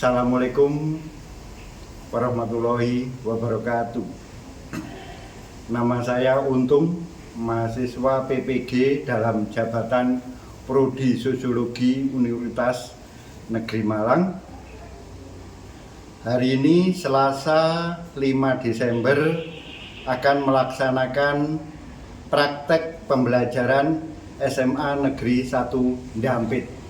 Assalamualaikum warahmatullahi wabarakatuh. Nama saya Untung, mahasiswa PPG dalam jabatan Prodi Sosiologi Universitas Negeri Malang. Hari ini Selasa 5 Desember akan melaksanakan praktek pembelajaran SMA Negeri 1 Dampit.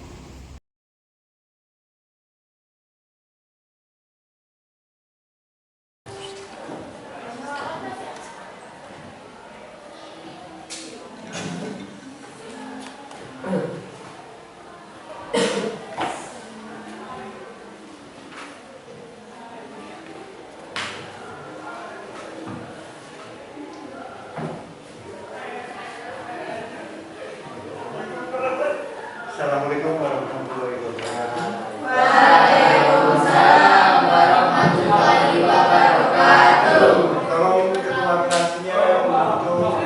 Assalamualaikum warahmatullahi wabarakatuh. Waalaikumsalam warahmatullahi wabarakatuh. Tolong ketua kelasnya untuk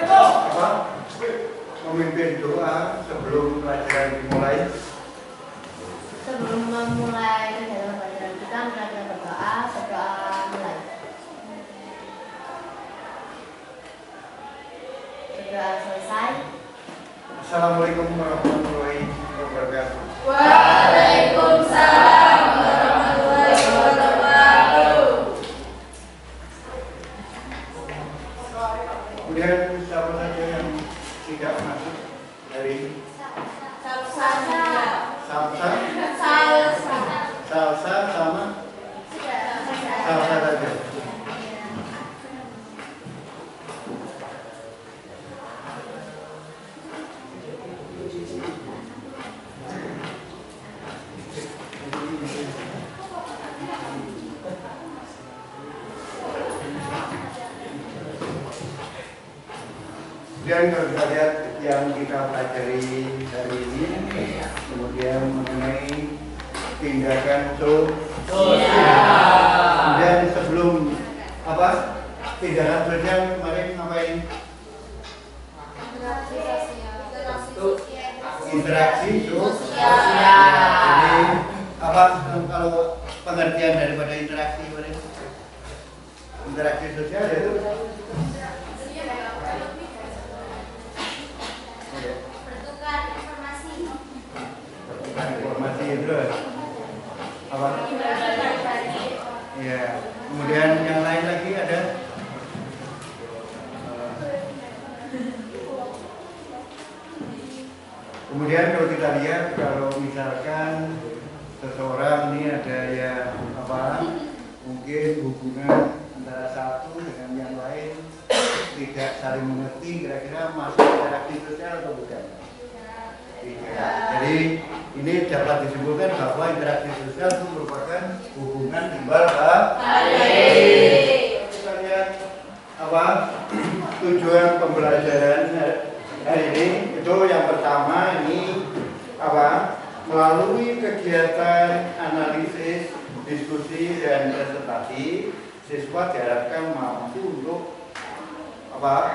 memimpin doa sebelum pelajaran dimulai. Sebelum memulai kegiatan pelajaran kita, kita berdoa mulai. Berdoa selesai. Assalamualaikum warahmatullahi wabarakatuh. Waalaikumsalam warahmatullahi wabarakatuh. Kemudian siapa saja yang tidak masuk hari ini? Salsa. Salsa, Salsa. salsa sama salsa saja. Kemudian kalau kita lihat yang kita pelajari hari ini, kemudian mengenai tindakan sosial. Kemudian sebelum tindakan sosial kemarin ngapain? Interaksi sosial. Jadi kalau pengertian daripada interaksi kemarin? Interaksi sosial yaitu informasi terus apa? Ya. Kemudian yang lain lagi ada kemudian kalau kita lihat kalau misalkan seseorang ini ada yang mungkin hubungan antara satu dengan yang lain tidak saling mengerti, kira-kira masuk interaksi sosial atau bukan? Jadi ini dapat disimpulkan bahwa interaksi sosial itu merupakan hubungan timbal balik. Kita lihat tujuan pembelajaran hari ini. Itu yang pertama ini melalui kegiatan analisis, diskusi dan presentasi, siswa diharapkan mampu untuk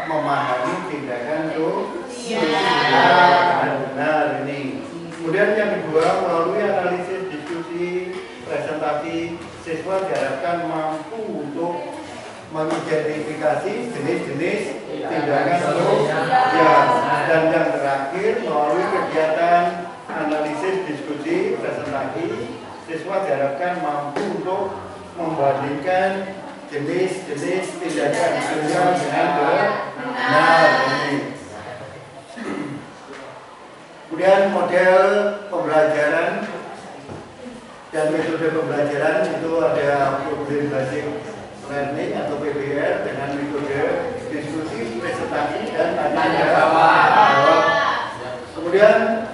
memahami tindakan sosial benar ini. Kemudian yang kedua, melalui analisis, diskusi, presentasi, siswa diharapkan mampu untuk mengidentifikasi jenis-jenis tindakan sosial. Dan yang terakhir, melalui kegiatan analisis, diskusi, presentasi, siswa diharapkan mampu untuk membandingkan jenis-jenis tindakan sosial dengan benar ini. Kemudian model pembelajaran dan metode pembelajaran itu ada problem basic learning atau PBL dengan metode diskusi, presentasi dan tanya jawab. Kemudian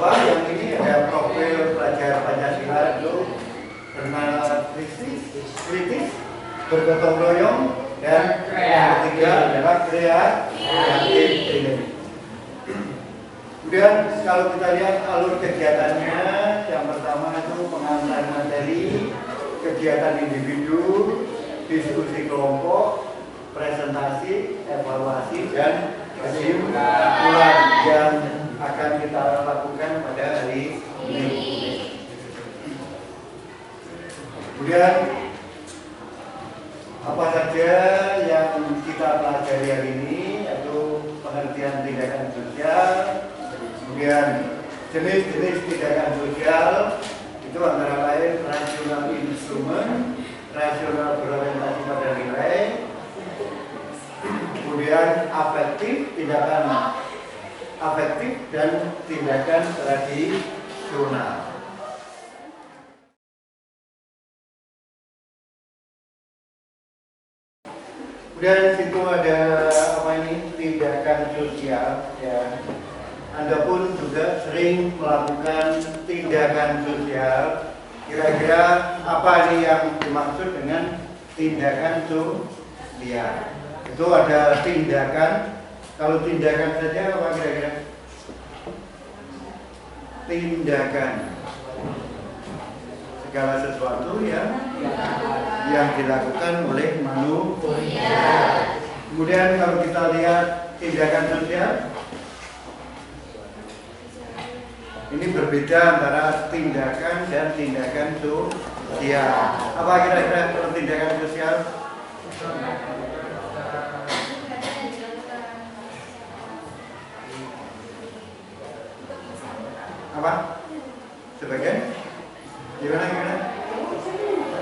yang ini ada profil pelajar Pancasila itu bernalar kritis, bergotong royong, dan yang ketiga adalah kreatif ini. Kemudian kalau kita lihat alur kegiatannya, yang pertama itu pengantar materi, kegiatan individu, diskusi kelompok, presentasi, evaluasi, dan kesimpulan yang akan kita lakukan pada hari ini. Kemudian apa saja yang kita pelajari hari ini, yaitu pengertian tindakan sosial, kemudian jenis-jenis tindakan sosial itu antara lain rasional instrumen, rasional berorientasi pada nilai, kemudian afektif, tindakan afektif dan tindakan tradisional. Kemudian di situ ada apa ini, tindakan sosial ya. Anda pun juga sering melakukan tindakan sosial. Kira-kira apa ini yang dimaksud dengan tindakan sosial? Itu ada tindakan. Kalau tindakan saja apa kira-kira? Tindakan segala sesuatu yang dilakukan oleh manusia. Kemudian kalau kita lihat tindakan sosial, ini berbeda antara tindakan dan tindakan sosial. Apa kira-kira kalau tindakan sosial? Apa? Sebagian? Gimana?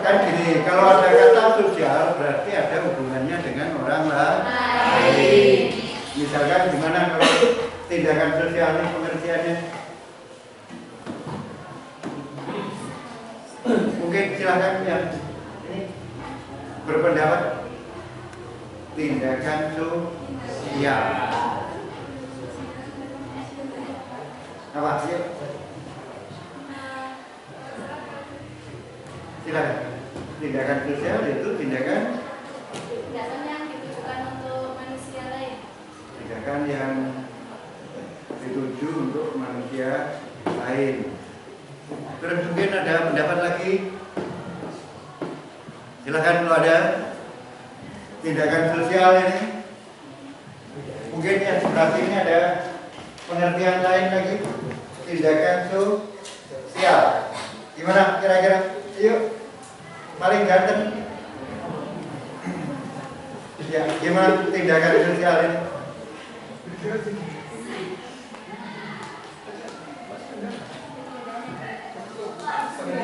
Kan gini, kalau ada kata sosial berarti ada hubungannya dengan orang lain. Misalkan gimana kalau tindakan sosial ini pengertiannya? Mungkin silakan yang ini berpendapat. Tindakan sosial apa sih? Silakan. Tindakan sosial itu tindakan yang ditujukan untuk manusia lain. Tindakan yang dituju untuk manusia lain. Terus mungkin ada pendapat lagi. Silakan kalau ada tindakan sosial ini. Mungkin yang sebelah sini ada pengertian lain lagi. Tindakan sosial. Gimana kira-kira? Yuk, paling ganteng. Ya, gimana tindakan sosial ini?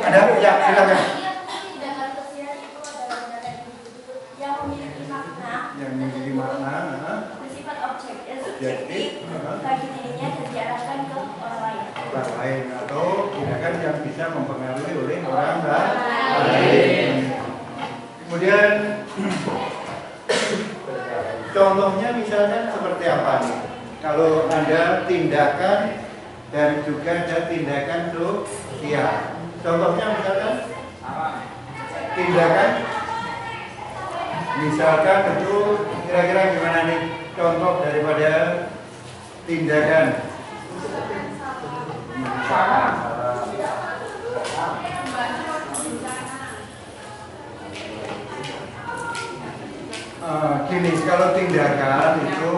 Ada? Ya, silakan. Tindakan sosial itu adalah yang memiliki makna. Yang memiliki makna, Bersifat objektif objektif, bagi dirinya dan diarahkan ke orang lain. orang lain atau tindakan yang bisa mempengaruhi oleh orang lain. Kemudian contohnya misalnya seperti apa nih? Kalau ada tindakan dan juga ada tindakan sosial. Contohnya misalkan tindakan, misalkan itu kira-kira gimana nih contoh daripada tindakan? Gini, kalau tindakan itu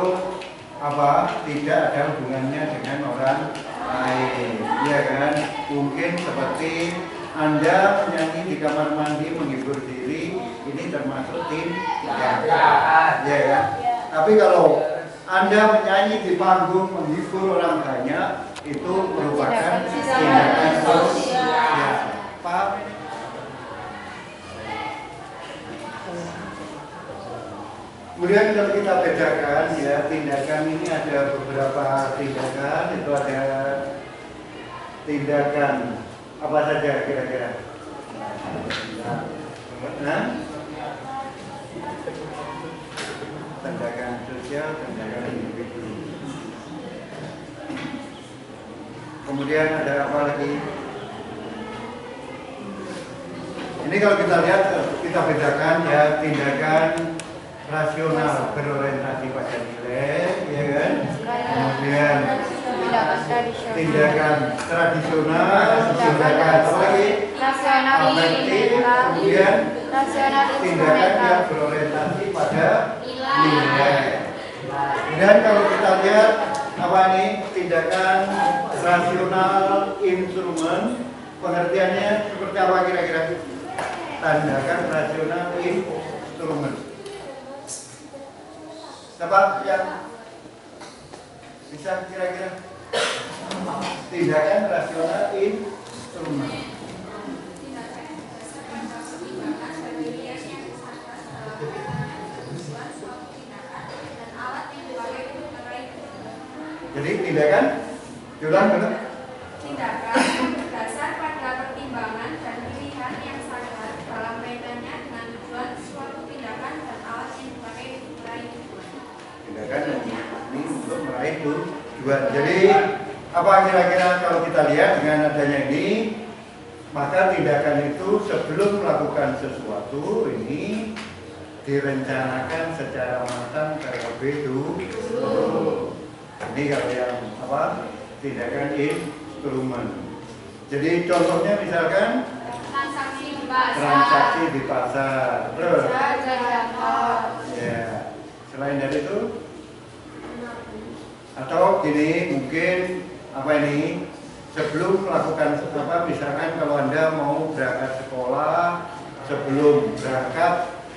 apa? Tidak ada hubungannya dengan orang lain, ya kan? Mungkin seperti Anda menyanyi di kamar mandi menghibur diri, ini termasuk tindakan, ya kan? Tapi kalau Anda menyanyi di panggung menghibur orang banyak, itu merupakan tindakan sosial. Paham? Kemudian kalau kita bedakan ya, tindakan ini ada beberapa tindakan. Itu ada tindakan apa saja kira-kira? Nah, tindakan sosial, tindakan individu. Kemudian ada apa lagi? Ini kalau kita lihat, kita bedakan ya, tindakan rasional berorientasi pada nilai, ya kan? Kemudian tindakan tradisional, tindakan apa lagi? Afektif, kemudian tindakan yang berorientasi pada nilai. Dan kalau kita lihat apa nih, tindakan rasional instrumen, pengertiannya seperti apa kira-kira? tindakan rasional instrumen. Siapa yang bisa kira-kira? Tindakan rasional instrumen. Jadi tindakan, diulang dulu. Tindakan yang berdasar pada pertimbangan dan pilihan yang sadar dalam kaitannya dengan tujuan suatu tindakan dan alat yang dipakai untuk meraih tujuan. Tindakan ini untuk meraih tujuan. Jadi apa kira-kira kalau kita lihat dengan adanya ini, maka tindakan itu sebelum melakukan sesuatu ini direncanakan secara matang terlebih dulu. Ini kalau yang apa? Tindakan instrumen. Jadi contohnya misalkan Transaksi di pasar. transaksi di pasar. Terus Jalan. ya, selain dari itu atau gini mungkin apa ini sebelum melakukan apa misalkan kalau Anda mau berangkat sekolah sebelum berangkat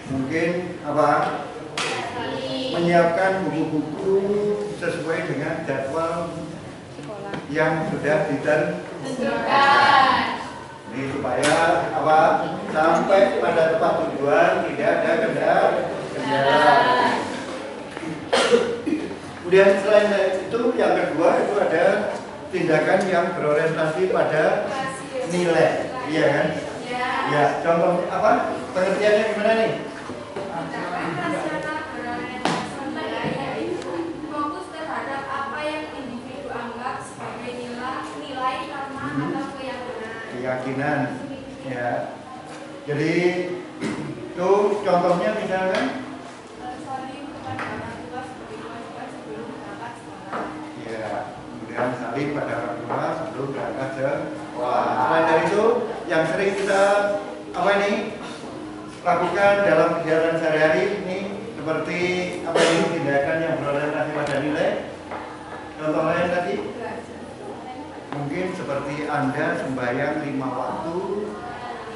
mungkin apa menyiapkan buku-buku sesuai dengan jadwal yang sudah ditentukan. Ini supaya apa sampai pada tempat tujuan tidak ada kendala. Kemudian selain itu yang kedua itu ada tindakan yang berorientasi pada nilai, iya kan? Ya, contoh apa pengertiannya gimana nih? Tindakan rasional berorientasi nilai yaitu fokus terhadap apa yang individu anggap sebagai nilai karena atau keyakinan. Keyakinan, ya. Jadi itu contohnya misalkan, Saling kepada orang tua sebagai kewajiban sebelum berangkat sekolah. ya. Kemudian saling pada orang tua sebelum berangkat sekolah. Selain dari itu, yang sering kita apa ini lakukan dalam kegiatan sehari-hari ini seperti apa ini tindakan yang berorientasi pada nilai. Contoh lain tadi. Mungkin seperti Anda sembahyang 5 waktu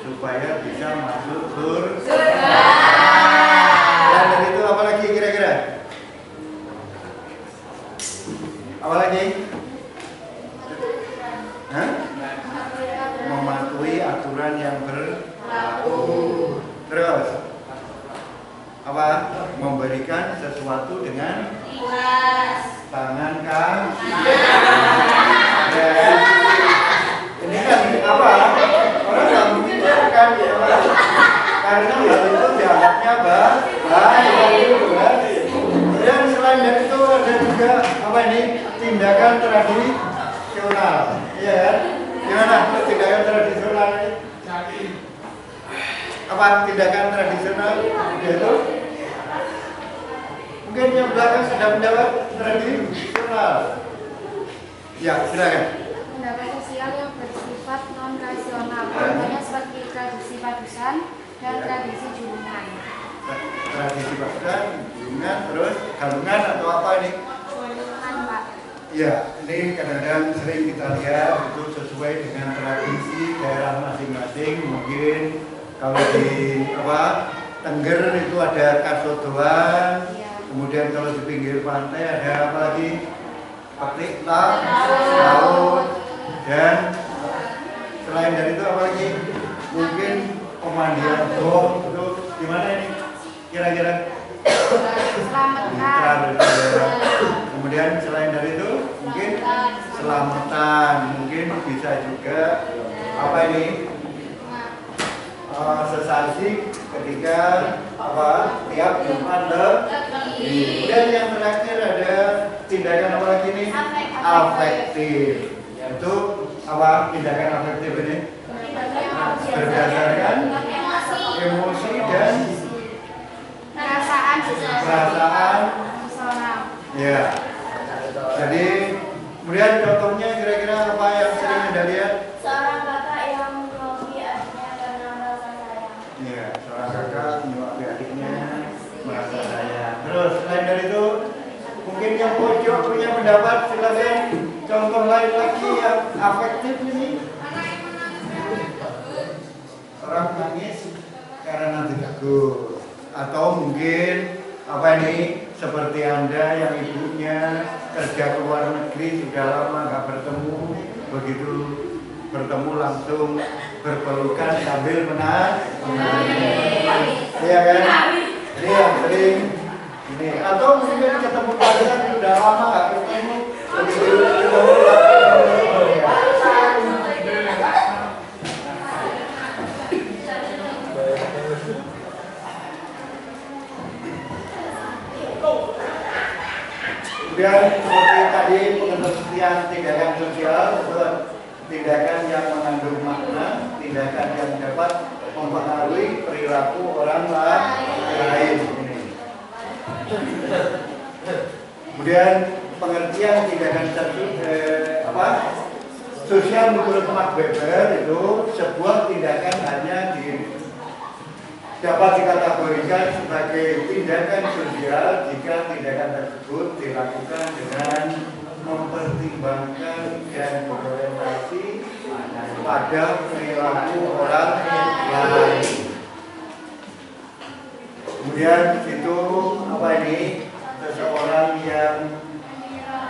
supaya bisa masuk surga. Dan dari itu apa lagi kira-kira? Apa lagi? Hah? Mematuhi aturan yang berlaku. Terus apa? Memberikan sesuatu dengan tangan kaki. Ya. Ini kan apa? Orang nggak memikirkan ya, karena hal itu dianggapnya baik. Dan selain dari itu ada juga apa ini tindakan tradisional, iya kan? Gimana tindakan tradisional ini? Apa tindakan tradisional? Yaitu mungkin yang belakang sudah mendapat tradisional. Ya, silakan. Pendapat sosial yang bersifat non-rasional, contohnya seperti tradisi padusan dan tradisi julungan. Tradisi padusan, julungan, terus galungan atau apa ini? Julungan, Pak. Ya, ini kadang-kadang sering kita lihat itu sesuai dengan tradisi daerah masing-masing. Mungkin kalau di apa Tengger itu ada kasodoan, kemudian kalau di pinggir pantai ada apa lagi? Petik laut, dan selain dari itu apa lagi? Mungkin pemandian bom itu gimana ini? Kira-kira? Selamatkan. Kemudian selain dari itu mungkin selamatan, mungkin bisa juga apa ini? Sesaji ketika apa tiap Jumat Legi. Kemudian yang terakhir ada tindakan apa lagi nih? Afektif. Itu apa tindakan afektif ini? Berdasarkan emosi dan perasaan. Ya. Jadi kemudian contohnya kira-kira apa yang sering Anda lihat? Seorang kakak yang menyuapi adiknya karena merasa sayang. Iya, seorang kakak menyuapi adiknya merasa sayang. Terus selain dari itu, mungkin yang pojok punya pendapat, silakan. Contoh lain lagi yang afektif ini. Orang nangis bagus. Atau mungkin apa ini seperti Anda yang ibunya kerja ke luar negeri sudah lama nggak bertemu, begitu bertemu langsung berpelukan sambil iya kan? Ini yang sering ini. Atau mungkin ketemu kalian sudah lama nggak ketemu, begitu ketemu kemudian seperti tadi pengertian tindakan sosial, tindakan yang mengandung makna, tindakan yang dapat mempengaruhi perilaku orang lain. Kemudian pengertian tindakan sosial menurut Max Weber itu sebuah tindakan hanya dapat dikategorikan sebagai tindakan sosial jika tindakan tersebut dilakukan dengan mempertimbangkan dan berorientasi pada perilaku orang lain. Kemudian itu seseorang yang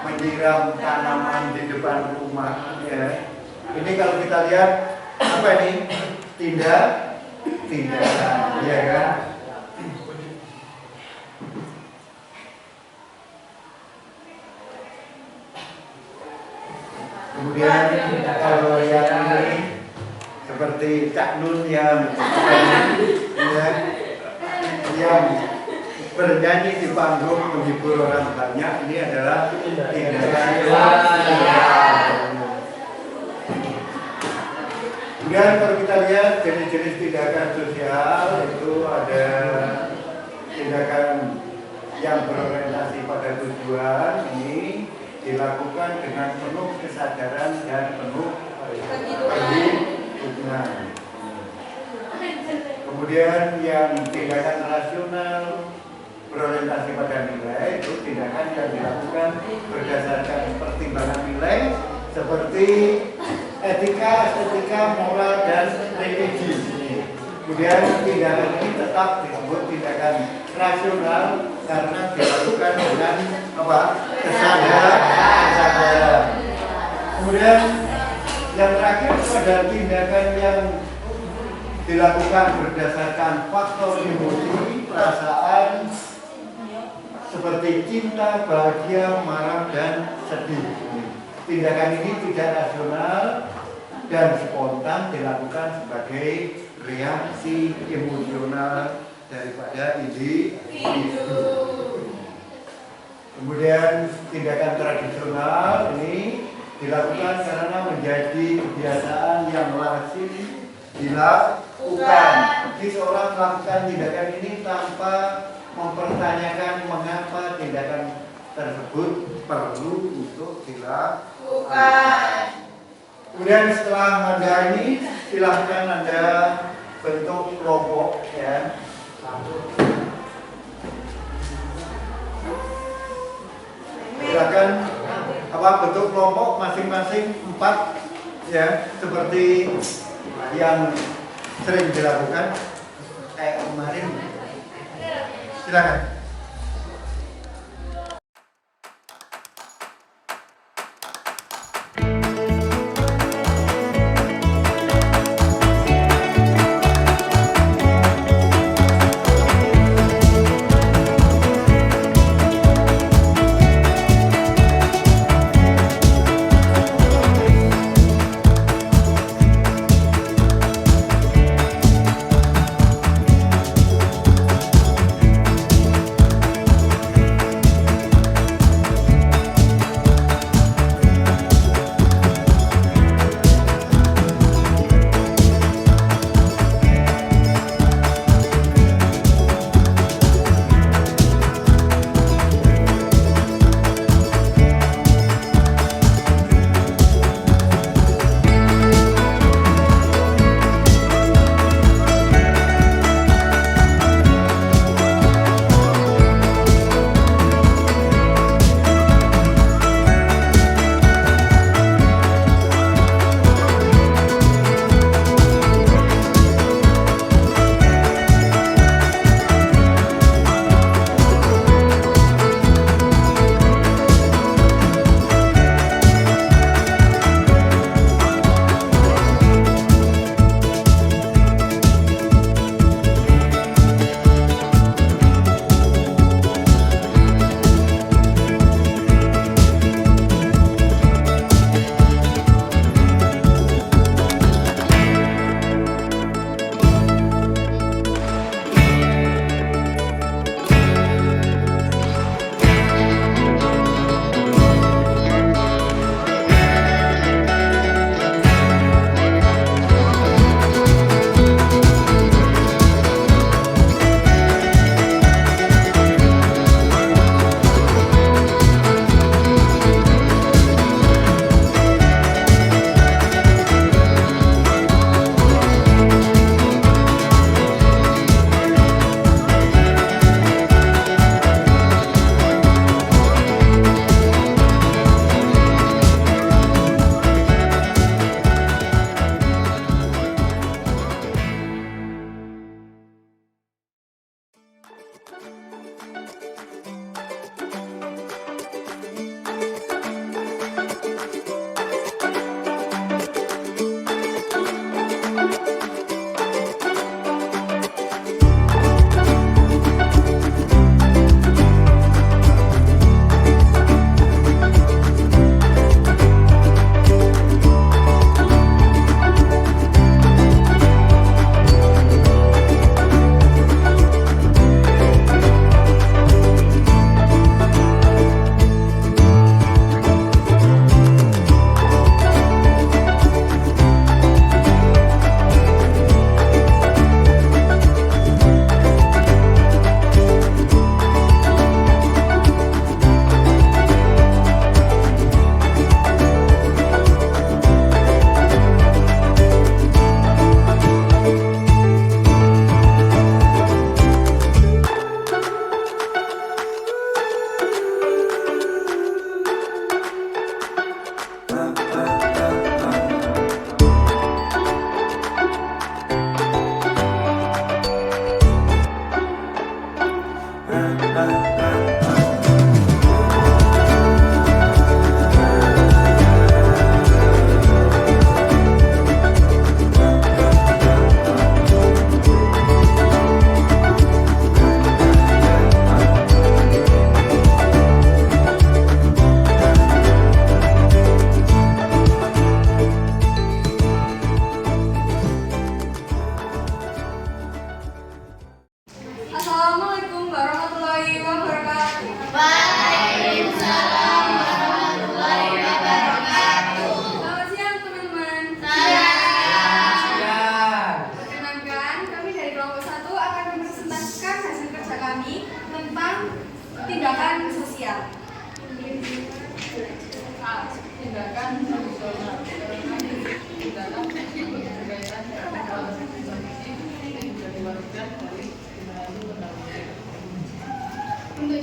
menyiram tanaman di depan rumah, ya. Ini kalau kita lihat tindakan, ya kan? Kemudian kalau yang ini seperti Cak Nun yang bernyanyi di panggung menghibur orang banyak, ini adalah tindakan. Kemudian kalau kita lihat jenis-jenis tindakan sosial itu ada tindakan yang berorientasi pada tujuan, ini dilakukan dengan penuh kesadaran dan penuh perhitungan. Kemudian yang tindakan rasional berorientasi pada nilai, itu tindakan yang dilakukan berdasarkan pertimbangan nilai seperti etika, estetika, moral, dan religi. Kemudian tindakan ini tetap disebut tindakan rasional karena dilakukan dengan kesadaran. Kemudian yang terakhir itu ada tindakan yang dilakukan berdasarkan faktor emosi, perasaan seperti cinta, bahagia, marah, dan sedih. Tindakan ini tidak rasional dan spontan, dilakukan sebagai reaksi emosional daripada individu. Kemudian tindakan tradisional ini dilakukan karena menjadi kebiasaan yang lazim dilakukan. Jadi seorang melakukan tindakan ini tanpa mempertanyakan mengapa tindakan tersebut perlu untuk dilakukan. Kemudian setelah Anda ini, silahkan Anda bentuk kelompok, ya. Silakan bentuk kelompok masing-masing 4, ya, seperti yang sering dilakukan kayak kemarin. Silakan.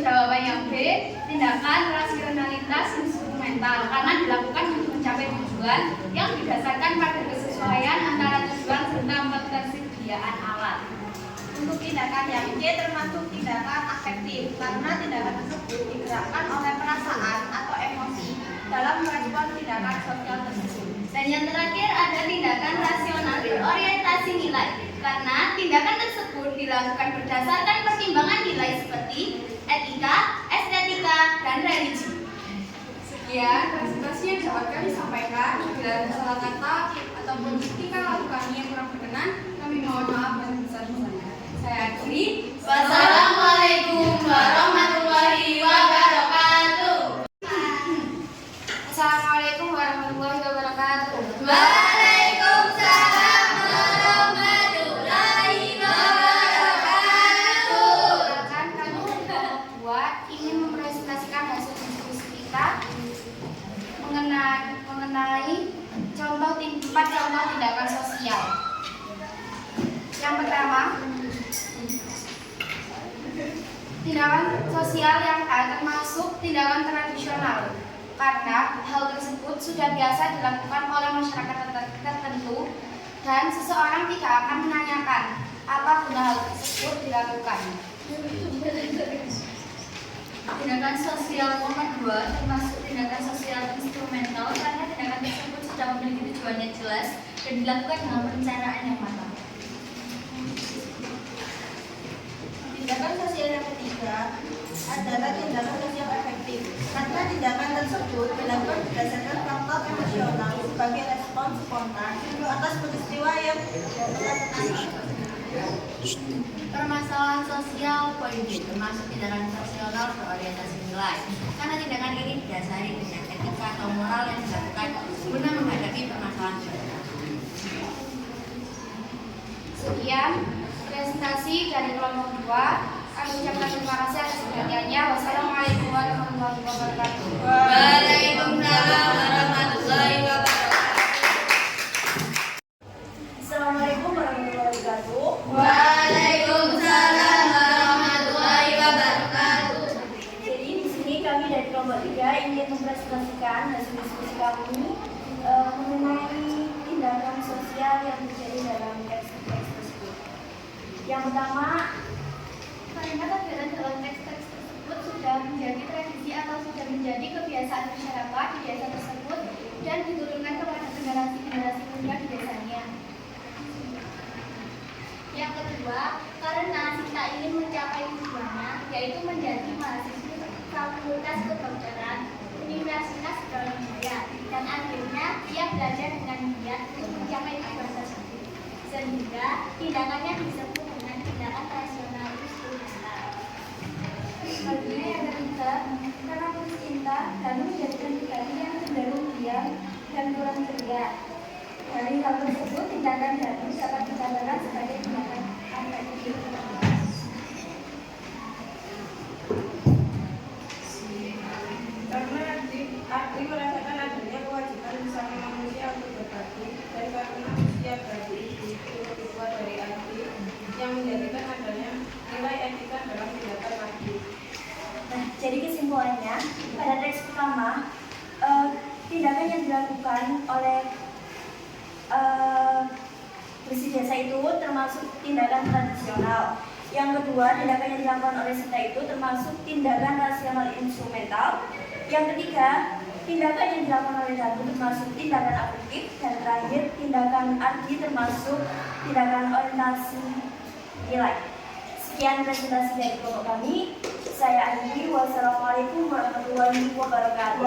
jawaban yang B, tindakan rasionalitas instrumental karena dilakukan untuk mencapai tujuan yang didasarkan pada kesesuaian antara tujuan serta ketersediaan alat. Untuk tindakan yang C termasuk tindakan afektif karena tindakan tersebut digerakkan oleh perasaan atau emosi dalam merespon tindakan sosial tersebut. Dan yang terakhir ada tindakan rasional berorientasi nilai karena tindakan tersebut dilakukan berdasarkan pertimbangan nilai seperti etika, estetika, dan religi. Sekian presentasi yang dapat kami sampaikan. Bila ada salah kata ataupun ketika lakukannya yang kurang berkenan, kami mohon maaf dan besar-besarnya. Saya akhiri. Wassalamualaikum warahmatullahi wabarakatuh. Assalamualaikum warahmatullahi wabarakatuh. Waalaikumsalam warahmatullahi wabarakatuh. Silakan kami kelompok 2 ingin mempresentasikan hasil diskusi kita mengenai empat contoh tindakan sosial. Yang pertama, tindakan sosial yang A termasuk tindakan tradisional karena hal tersebut sudah biasa dilakukan oleh masyarakat tertentu dan seseorang tidak akan menanyakan apa guna hal tersebut dilakukan. Tindakan sosial nomor 2 termasuk tindakan sosial instrumental karena tindakan tersebut sudah memiliki tujuan yang jelas dan dilakukan dengan perencanaan yang matang. Tindakan sosial yang ketiga adalah tindakan sosial efektif karena tindakan tersebut dilakukan berdasarkan faktor emosional sebagai respons spontan atas peristiwa yang Permasalahan sosial poin B termasuk tindakan rasional berorientasi nilai karena tindakan ini didasari dengan etika atau moral yang dilakukan guna menghadapi permasalahan sosial. Sekian presentasi dari kelompok 2. Kami ucapkan terima kasih atas perhatiannya. Wassalamualaikum warahmatullahi wabarakatuh. Waalaikumsalam warahmatullahi wabarakatuh. Assalamualaikum warahmatullahi wabarakatuh. Waalaikumsalam warahmatullahi wabarakatuh. Jadi di sini kami dari kelompok 3 ingin mempresentasikan hasil diskusi kami mengenai tindakan sosial yang terjadi dalam teks-teks tersebut. Yang pertama, Kalimat ajaran dalam teks-teks tersebut sudah menjadi tradisi atau sudah menjadi kebiasaan masyarakat di desa tersebut dan diturunkan kepada generasi-generasi muda di desanya. Yang kedua, karena kita ingin mencapai tujuannya, yaitu menjadi mahasiswa Fakultas Kedokteran Universitas Brawijaya, dan akhirnya ia belajar dengan giat untuk mencapai tujuan tersebut, sehingga tindakannya disebut dengan tindakan rasional instrumental. selanjutnya yang ketiga, karena putus cinta dan menjadikan pribadi yang cenderung diam dan kurang ceria. Dari hal tersebut, tindakan Danu dapat dikatakan sebagai tindakan afektif. Karena arti merasakan adanya kewajiban bersama manusia untuk berbagi dan karena usia berarti itu dibuat dari arti yang menjadikan adanya nilai etika dalam tindakan lagi. Nah, jadi kesimpulannya, pada teks pertama, tindakan yang dilakukan oleh bersih desa itu termasuk tindakan tradisional. Yang kedua, tindakan yang dilakukan oleh serta itu termasuk tindakan rasional instrumental. Yang ketiga, tindakan yang dilakukan oleh Danu termasuk tindakan afektif. Dan terakhir, tindakan arti termasuk tindakan orientasi nilai. Sekian presentasi dari kelompok kami. Saya akhiri. Wassalamualaikum warahmatullahi wabarakatuh.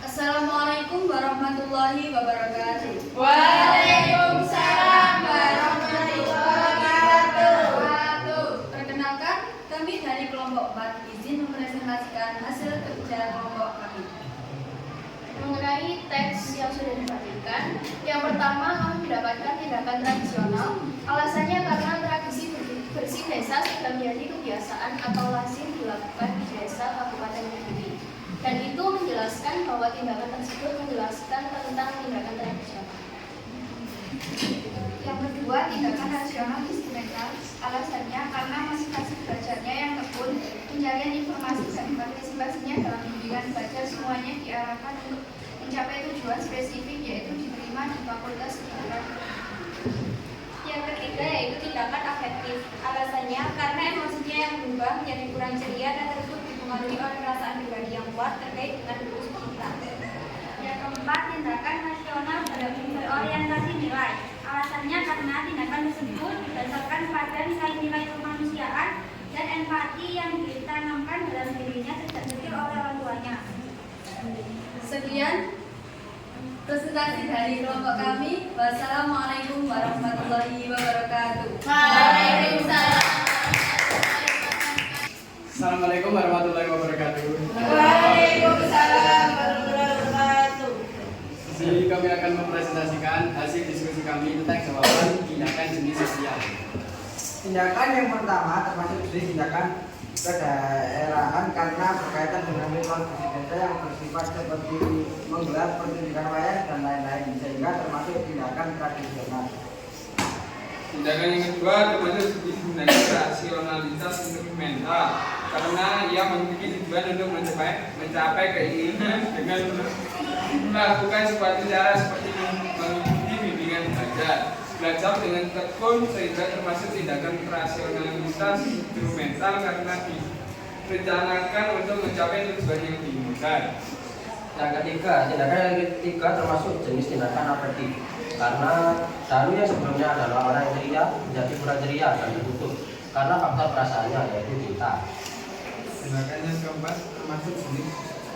Assalamualaikum warahmatullahi wabarakatuh. Waalaikumsalam warahmatullahi wabarakatuh. Perkenalkan, kami dari kelompok 4 izin mempresentasikan hasil kerja kelompok kami. Mengenai teks yang sudah dibagikan, yang pertama kami mendapatkan tindakan tradisional. Alasannya karena tradisi bersih desa sudah menjadi kebiasaan atau lazim dilakukan di desa Kabupaten Kediri. Dan itu menjelaskan bahwa tindakan tersebut menjelaskan tentang tindakan tradisional. Yang kedua, tindakan rasional instrumental. Alasannya karena masing-masing belajarnya yang tekun, pencarian informasi dan partisipasinya dalam bimbingan belajar semuanya diarahkan untuk mencapai tujuan spesifik, yaitu diterima di fakultas kedokteran. Yang ketiga yaitu tindakan afektif. Alasannya karena emosinya yang berubah menjadi kurang ceria dan tersebut dipengaruhi oleh perasaan pribadi yang kuat terkait dengan lulus cinta. Yang keempat, tindakan rasional berorientasi nilai. Alasannya karena tindakan tersebut berdasarkan pada nilai-nilai kemanusiaan dan empati yang ditanamkan dalam dirinya sejak kecil oleh orang tuanya. Sekian presentasi dari kelompok kami. Wassalamualaikum warahmatullahi wabarakatuh. Waalaikumsalam. Assalamualaikum warahmatullahi wabarakatuh. Waalaikumsalam warahmatullahi wabarakatuh. Di sini kami akan mempresentasikan hasil diskusi kami tentang jawaban tindakan jenis sosial. Tindakan yang pertama termasuk jenis tindakan kedaerahan karena berkaitan dengan revolusi desa yang bersifat seperti menggelar pertunjukan wayang dan lain-lain, sehingga termasuk tindakan tradisional. Tindakan yang kedua termasuk jenis tindakan rasionalitas instrumental karena ia memiliki tujuan untuk mencapai keinginan dengan melakukan suatu cara seperti mengikuti bimbingan belajar dengan tekun, sehingga termasuk tindakan rasionalitas instrumental karena direncanakan untuk mencapai tujuan yang diinginkan. Yang ketiga, tindakan yang ketiga termasuk jenis tindakan afektif karena Daru yang sebelumnya adalah orang yang ceria menjadi kurang ceria dan tertutup karena faktor perasaannya yaitu cinta. Tindakan yang keempat termasuk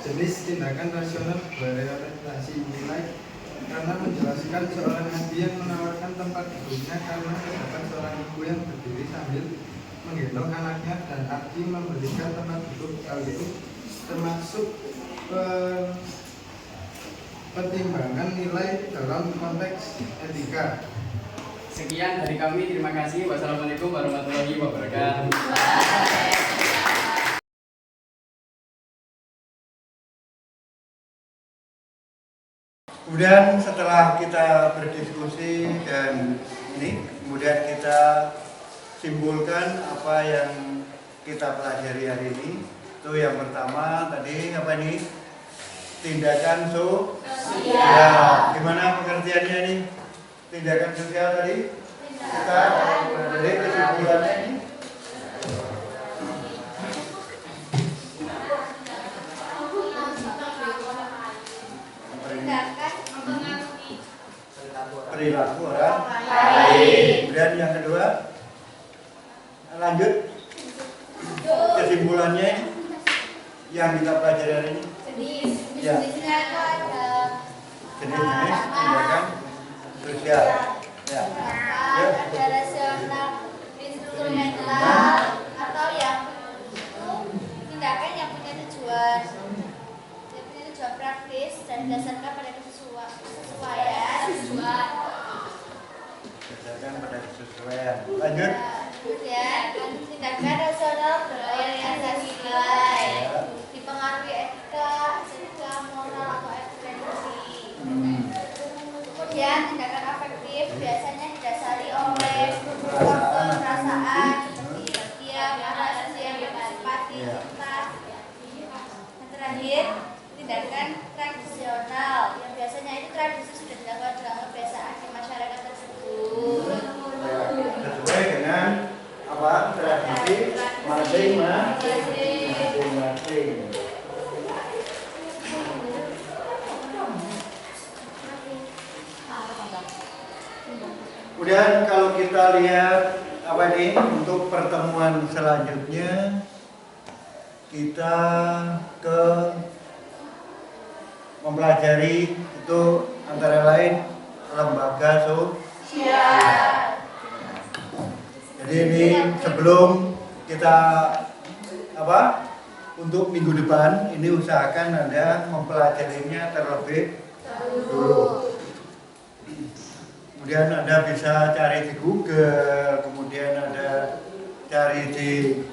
jenis tindakan rasional berorientasi nilai karena menjelaskan seorang nabi yang menawarkan tempat duduknya karena terdapat seorang ibu yang berdiri sambil menggendong anaknya dan arti memberikan tempat duduk hal itu termasuk pertimbangan nilai dalam konteks etika. Sekian dari kami, terima kasih. Wassalamualaikum warahmatullahi wabarakatuh. Kemudian setelah kita berdiskusi dan ini, kemudian kita simpulkan apa yang kita pelajari hari ini. Itu yang pertama tadi apa ini? Tindakan sosial. Ya, gimana pengertiannya ini? Tindakan sosial tadi? Kita dari kesimpulannya ini. Perilaku orang lain. Kemudian yang kedua, lanjut kesimpulannya yang kita pelajari hari ini. Ya. Jenis-jenis tindakan sosial. Ya. Ya. Ada rasional, instrumental, atau yang tindakan yang punya tujuan praktis dan didasarkan pada kesesuaian. Berdasarkan pada kesesuaian. Lanjut. Kemudian tindakan rasional berorientasi nilai, dipengaruhi etika, moral atau esensi. Kemudian tindakan afektif biasanya didasari oleh faktor perasaan seperti bahagia, marah, siap, simpati, cinta. Yang terakhir, tindakan tradisional yang biasanya itu tradisi sudah dilakukan dalam kebiasaan di masyarakat tersebut. Sesuai dengan apa tradisi masing-masing. Kemudian kalau kita lihat apa ini untuk pertemuan selanjutnya kita ke mempelajari itu antara lain lembaga sosial. Jadi ini sebelum kita apa untuk minggu depan ini usahakan Anda mempelajarinya terlebih dulu. Kemudian Anda bisa cari di Google, kemudian Anda cari di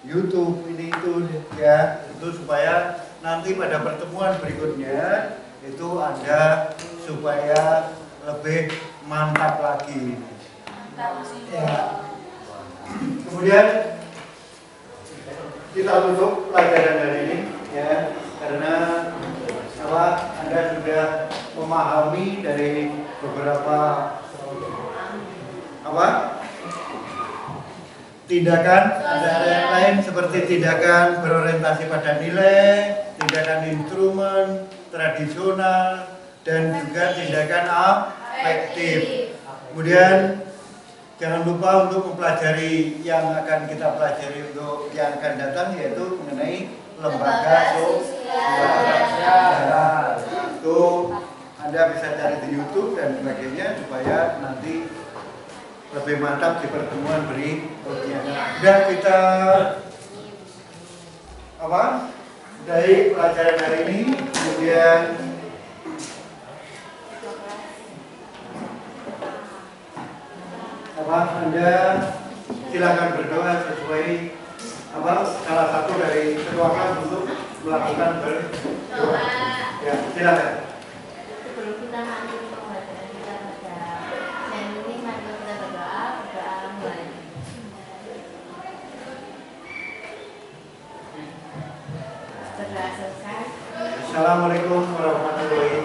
YouTube ini itu ya, itu supaya nanti pada pertemuan berikutnya itu Anda supaya lebih mantap lagi. Ya. Kemudian kita tutup pelajaran hari ini ya, karena Anda sudah memahami dari beberapa tindakan, ada yang lain seperti tindakan berorientasi pada nilai, tindakan instrumen, tradisional, dan juga tindakan afektif. Kemudian jangan lupa untuk mempelajari yang akan kita pelajari untuk yang akan datang, yaitu mengenai lembaga sosial. Itu Anda bisa cari di YouTube dan sebagainya supaya nanti lebih mantap di pertemuan berikutnya. Dan kita dari pelajaran hari ini, kemudian Anda silakan berdoa sesuai salah satu dari ketua kelas untuk melakukan berdoa. Ya, silakan. Sebelum kita nanti pembelajaran kita pada dan ini mari kita berdoa mulai. Berdoa selesai. Assalamualaikum warahmatullahi